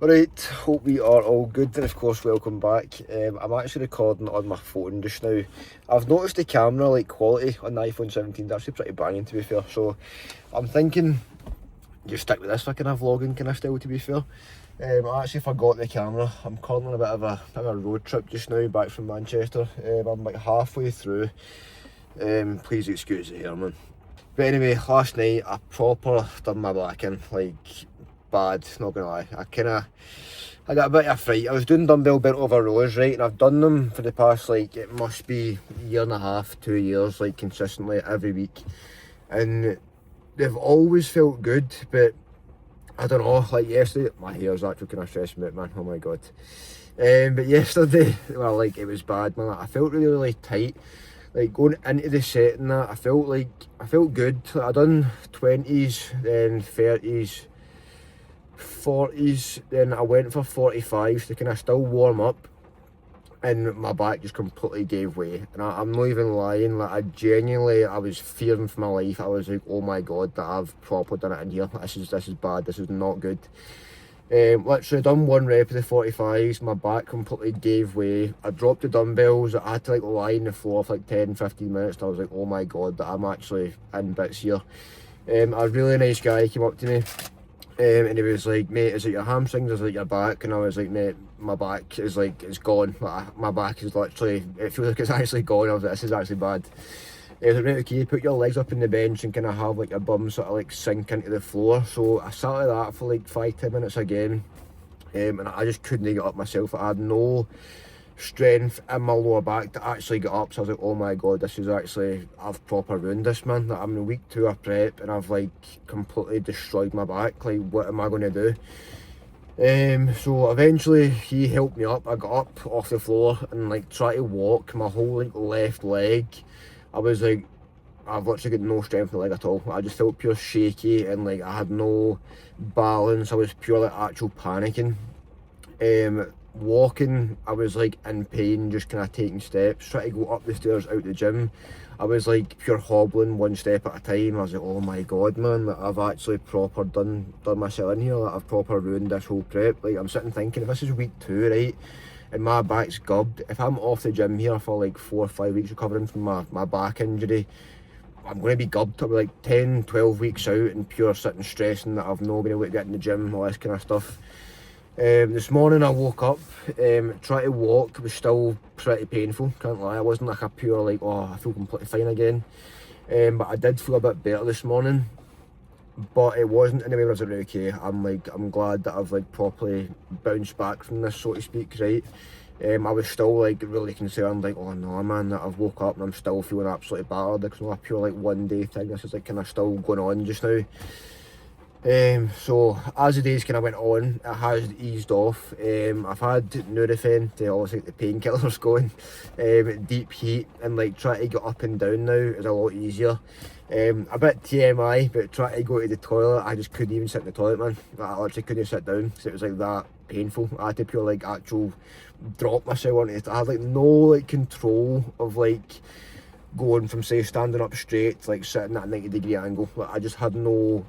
Alright, hope we are all good, and of course welcome back. I'm actually recording on my phone just now. I've noticed the camera quality on the iPhone 17 is actually pretty banging, to be fair, so I'm thinking just stick with this for kind of vlogging kind of style, to be fair. I actually forgot the camera. I'm currently on a bit of a road trip just now back from Manchester. I'm like halfway through. Please excuse the hair, man. But anyway, last night I proper done my back in, bad, not gonna lie. I got a bit of a fright. I was doing dumbbell bent over rows, right, and I've done them for the past it must be a year and a half, 2 years, consistently every week, and they've always felt good. But I don't know, yesterday, my hair's actually kind of stressing me out, man, oh my god. But yesterday, well, it was bad, man. I felt really tight, going into the set and that. I felt good. I done 20s, then 30s, 40s, then I went for 45s to kind of still warm up, and my back just completely gave way. And I'm not even lying, I was fearing for my life. I was like, oh my god, that I've proper done it in here. This is bad, this is not good. Literally done one rep of the 45s, my back completely gave way. I dropped the dumbbells, I had to lie on the floor for 10-15 minutes, and I was like, oh my god, that I'm actually in bits here. A really nice guy came up to me, and he was like, mate, is it your hamstrings, is it your back? And I was like, mate, my back is it's gone. My back is literally, it feels like it's actually gone. I was like, this is actually bad. He was like, right, okay, put your legs up in the bench and kind of have your bum sort of sink into the floor. So I sat like that for 5-10 minutes again, and I just couldn't get up myself. I had no strength in my lower back to actually get up. So I was like, oh my god, this is actually, I've proper ruined this, man. I'm in week 2 of prep and I've completely destroyed my back. What am I going to do? So eventually he helped me up. I got up off the floor and tried to walk my whole left leg. I was I've literally got no strength in the leg at all. I just felt pure shaky, and I had no balance. I was purely actual panicking. Walking, I was in pain, just kind of taking steps, trying to go up the stairs out the gym. I was pure hobbling one step at a time. I was like, oh my god, man, I've actually proper done myself in here. I've proper ruined this whole prep. I'm sitting thinking, if this is week 2, right, and my back's gubbed, if I'm off the gym here for 4 or 5 weeks recovering from my back injury, I'm going to be gubbed. I'll be 10-12 weeks out and pure sitting stressing that I've not been able to get in the gym, all this kind of stuff. This morning I woke up, tried to walk, it was still pretty painful, can't lie. I wasn't a pure oh, I feel completely fine again. But I did feel a bit better this morning, but it wasn't in a way where I was okay, I'm glad that I've properly bounced back from this, so to speak, right? I was still really concerned, oh no man, that I've woke up and I'm still feeling absolutely battered. It's not a pure one day thing, this is kind of still going on just now. So as the days kind of went on, it has eased off. I've had Nurofen to obviously the painkillers going, deep heat, and trying to get up and down now is a lot easier. A bit TMI, but trying to go to the toilet, I just couldn't even sit in the toilet, man. I literally couldn't sit down because it was that painful. I had to pure actual drop myself onto it. I had no control of going from say standing up straight to sitting at a 90-degree angle. I just had no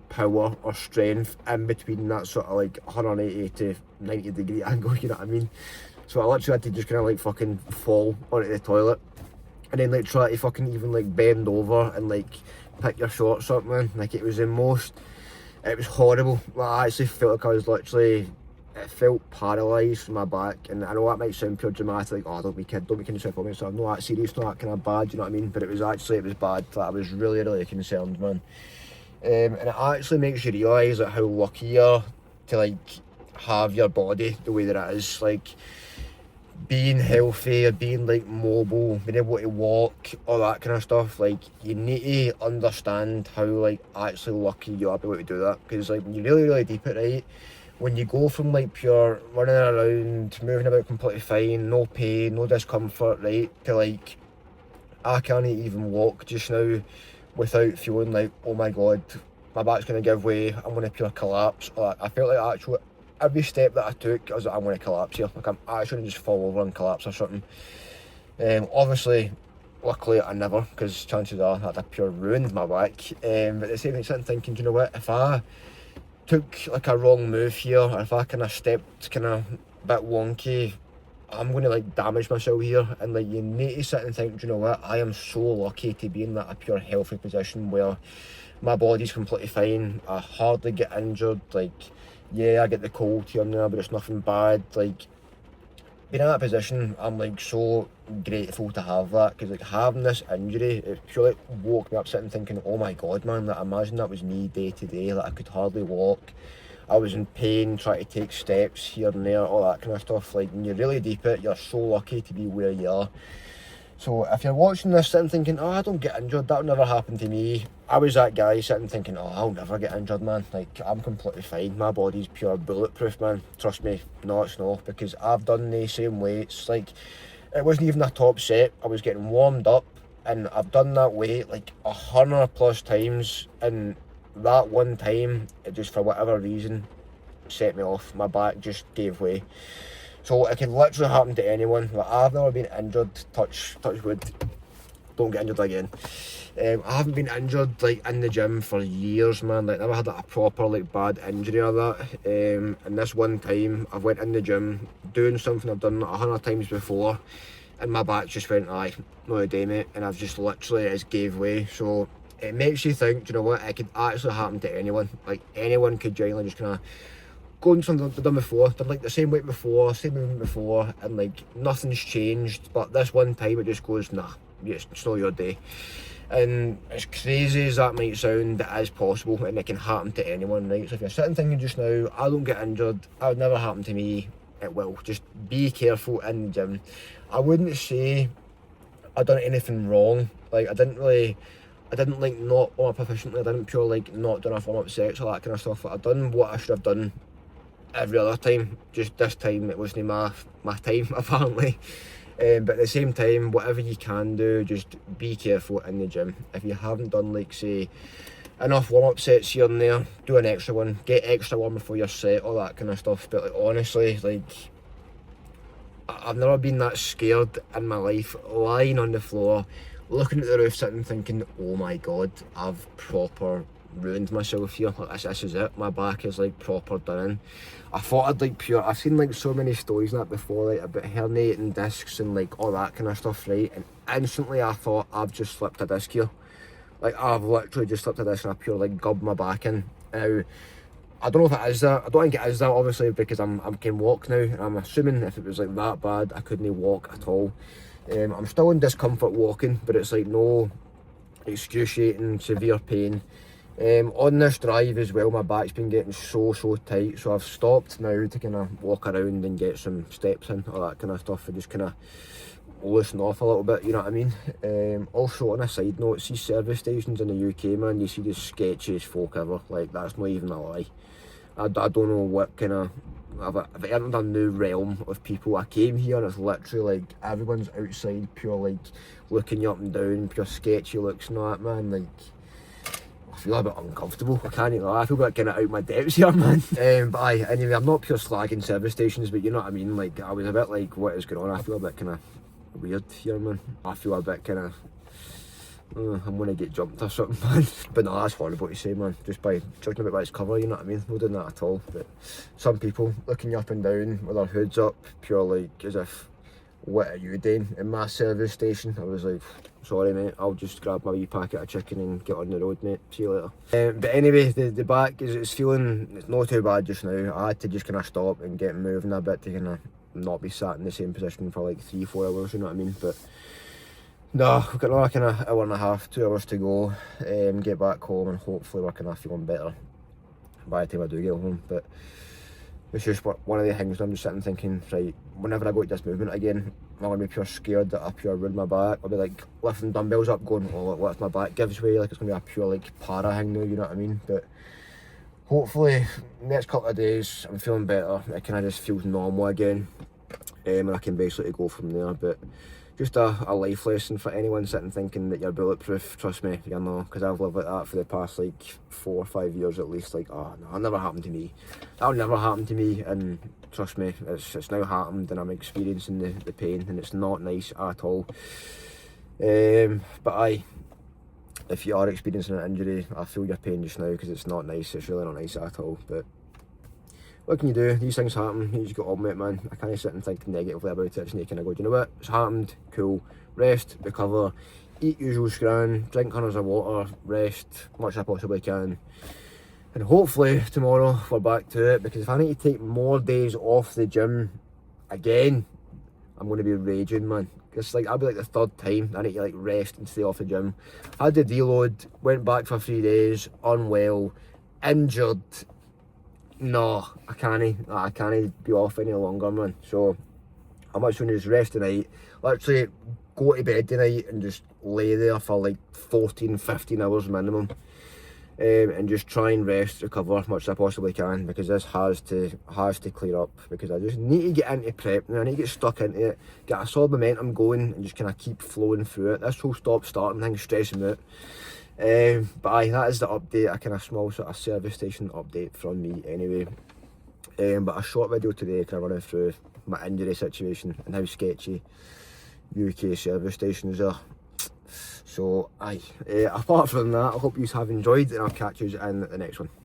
power or strength in between that sort of 180 to 90-degree angle, you know what I mean? So I literally had to just kind of fucking fall onto the toilet, and then try to fucking even bend over and pick your shorts up, man. It was it was horrible. I actually felt I was literally, it felt paralysed from my back. And I know that might sound pure dramatic, oh don't be kidding yourself on me, so I'm not that serious, not that kind of bad, you know what I mean? But it was bad. I was really concerned, man. And it actually makes you realise how lucky you are to have your body the way that it is. Being healthy, being mobile, being able to walk, all that kind of stuff. You need to understand how actually lucky you are to be able to do that. Because when you really deep it, right, when you go from pure running around, moving about completely fine, no pain, no discomfort, right, to I can't even walk just now without feeling oh my god, my back's going to give way, I'm going to pure collapse. I felt actually every step that I took, I was I'm going to collapse here. I'm actually going to just fall over and collapse or something. Obviously, luckily I never, because chances are that I pure ruined my back. But at the same time, sitting thinking, do you know what, if I took like a wrong move here, or if I kind of stepped kind of a bit wonky, I'm going to like damage myself here. And like, you need to sit and think, do you know what, I am so lucky to be in that a pure healthy position where my body's completely fine, I hardly get injured. Like, yeah, I get the cold here and there, but it's nothing bad. Like, being in that position, I'm like so grateful to have that, because like having this injury, it purely like, woke me up sitting thinking, oh my god man, like imagine that was me day to day, like I could hardly walk, I was in pain, trying to take steps here and there, all that kind of stuff. Like, when you really deep it, you're so lucky to be where you are. So if you're watching this sitting thinking, oh, I don't get injured, that'll never happen to me, I was that guy sitting thinking, oh, I'll never get injured, man. Like, I'm completely fine, my body's pure bulletproof, man. Trust me, no, it's not, because I've done the same weights. Like, it wasn't even a top set, I was getting warmed up, and I've done that weight like 100+ times, and that one time, it just, for whatever reason, set me off. My back just gave way. So it can literally happen to anyone. Like, I've never been injured, touch wood, don't get injured again. I haven't been injured like in the gym for years, man. Like, never had like, a proper like bad injury or that. And this one time I went in the gym doing something I've done like 100 times before, and my back just went, aye, no a day mate, and I've just literally, it's gave way. So it makes you think, do you know what, it could actually happen to anyone. Like, anyone could genuinely just kind of go and something they've done before, done like the same weight before, same movement before, and like nothing's changed, but this one time it just goes, nah, it's not your day. And as crazy as that might sound, it is possible, and it can happen to anyone, right? So if you're sitting thinking just now, I don't get injured, that would never happen to me, it will. Just be careful in the gym. I wouldn't say I done anything wrong. Like, I didn't like not warm up efficiently, I didn't pure like not do enough warm up sets, all that kind of stuff. Like, I done what I should have done every other time, just this time it wasn't my time apparently. But at the same time, whatever you can do, just be careful in the gym. If you haven't done like say enough warm-up sets here and there, do an extra one, get extra warm before your set, all that kind of stuff. But like, honestly, like, I've never been that scared in my life, lying on the floor looking at the roof sitting thinking, oh my god, I've proper ruined myself here. Like, this is it, my back is like proper done in. I thought I'd like pure, I've seen like so many stories and that before, like about herniating discs and like all that kind of stuff, right? And instantly I thought, I've just slipped a disc here. Like, I've literally just slipped a disc and I pure like gubbed my back in. Now, I don't know if it is that, I don't think it is that obviously, because I can walk now, and I'm assuming if it was like that bad I couldn't walk at all. I'm still in discomfort walking, but it's like no excruciating severe pain. On this drive as well, my back's been getting so tight, so I've stopped now to kind of walk around and get some steps in, all that kind of stuff, and just kind of loosen off a little bit, you know what I mean? Also, on a side note, see service stations in the UK, man, you see the sketchiest folk ever. Like, that's not even a lie. I don't know what kind of, I've entered a new realm of people. I came here and it's literally like everyone's outside, pure like looking you up and down, pure sketchy looks and all that, man. Like, I feel a bit uncomfortable, I can't even lie, I feel a bit kind of out my depths here, man. But aye, anyway, I'm not pure slagging service stations, but you know what I mean, like, I was a bit like, what is going on? I feel a bit kind of weird here, man. I feel a bit kind of, I'm gonna get jumped or something, man. But no, that's horrible to say, man, just by judging about by its cover, you know what I mean? No doing that at all. But some people looking you up and down with their hoods up, pure like as if, what are you doing in my service station? I was like, sorry mate, I'll just grab my wee packet of chicken and get on the road, mate, see you later. But anyway, the back it's feeling, it's not too bad just now. I had to just kind of stop and get moving a bit to kind of not be sat in the same position for like 3-4 hours, you know what I mean? But no, we've got another kind of hour and a half, 2 hours to go, get back home, and hopefully we're kind of feeling better by the time I do get home. But it's just one of the things I'm just sitting thinking, right, whenever I go to this movement again, I'm going to be pure scared that I pure ruin my back. I'll be like lifting dumbbells up going, oh, what if my back gives way? Like, it's going to be a pure like para thing now, you know what I mean? But hopefully next couple of days I'm feeling better, it kind of just feels normal again, and I can basically go from there. But just a life lesson for anyone sitting thinking that you're bulletproof. Trust me, you're not, because I've lived like that for the past like 4 or 5 years at least. Like, oh no, that'll never happen to me, that'll never happen to me. And trust me, it's now happened, and I'm experiencing the pain, and it's not nice at all. But aye, if you are experiencing an injury, I feel your pain just now, because it's not nice. It's really not nice at all. But what can you do? These things happen. You just got on with it, man. I can't sit and think negatively about it. I just need to kind of go, do you know what? It's happened. Cool. Rest, recover, eat usual scran, drink hundreds of water, rest much as I possibly can. And hopefully tomorrow we're back to it, because if I need to take more days off the gym again, I'm going to be raging, man. It's like, I'll be like the third time I need to like rest and stay off the gym. I had to deload, went back for 3 days, unwell, injured. No, I can't be off any longer, man. So I'm actually going to just rest tonight, literally go to bed tonight and just lay there for like 14-15 hours minimum, and just try and rest, recover as much as I possibly can, because this has to clear up, because I just need to get into prep now. I need to get stuck into it, get a solid momentum going, and just kind of keep flowing through it. This whole stop starting thing is stressing me out. But aye, that is the update, a kind of small sort of service station update from me anyway. But a short video today kind of running through my injury situation and how sketchy UK service stations are. So aye, apart from that, I hope you have enjoyed, and I'll catch you in the next one.